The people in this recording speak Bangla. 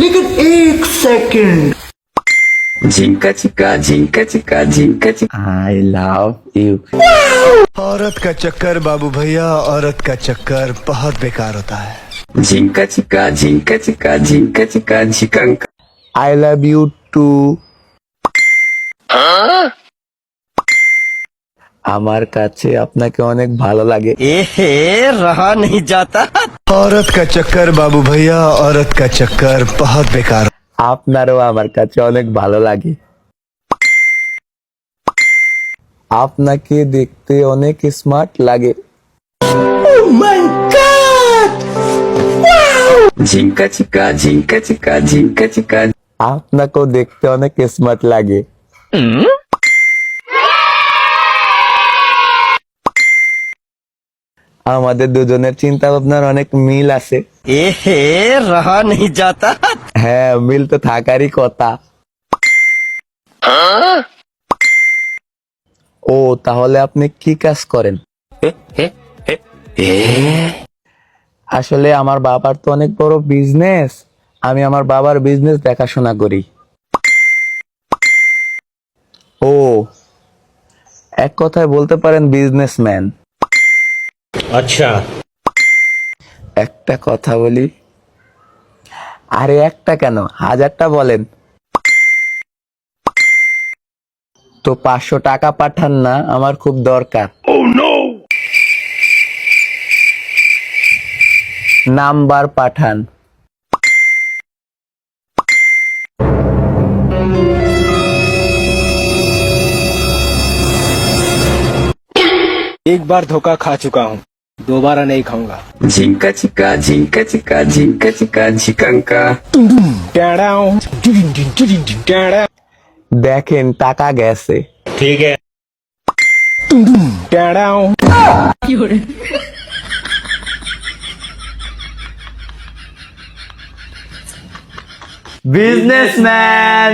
लेकिन एक सेकंड। झिंका चिका झिंका चिका झिंका चिका आई लव यू। औरत का चक्कर बाबू भैया, औरत का चक्कर बहुत बेकार होता है। झिंका चिका झिंका चिका झिंका चिका झिकांका। I love you too. আমার কাছে আপনাকে অনেক ভালো লাগে। रहा नहीं जाता। औरत का चक्कर बाबू भैया, औरत का चक्कर बहुत बेकार। আপনারও আমার কাছে অনেক ভালো লাগে। আপনাকে দেখতে অনেক স্মার্ট লাগে। झिंका चिका झिंका चिका झिंका चिका। আপনাকেও দেখতে অনেক স্মার্ট লাগে। আমাদের দুজনের চিন্তা ভাবনার অনেক মিল আছে। रहा नहीं जाता। হ্যাঁ, মিল তো থাকারই কথা। ও, তাহলে আপনি কি কাজ করেন? আসলে আমার বাবার তো অনেক বড় বিজনেস, আমি আমার বাবার বিজনেস দেখাশোনা করি। ও, এক কথায় বলতে পারেন বিজনেসম্যান। अच्छा। একটা কথা বলি। আরে একটা কেন, 1000টা বলেন। তো 500 টাকা পাঠান না, আমার খুব দরকার। নাম্বার পাঠান। एक बार धोखा खा चुका हूँ, दोबारा नहीं खाऊंगा। झिंका चिका झिंका चिका झिंका चिका झिकांका। দেখেন টাকা গেছে। ठीक है। বিজনেসম্যান।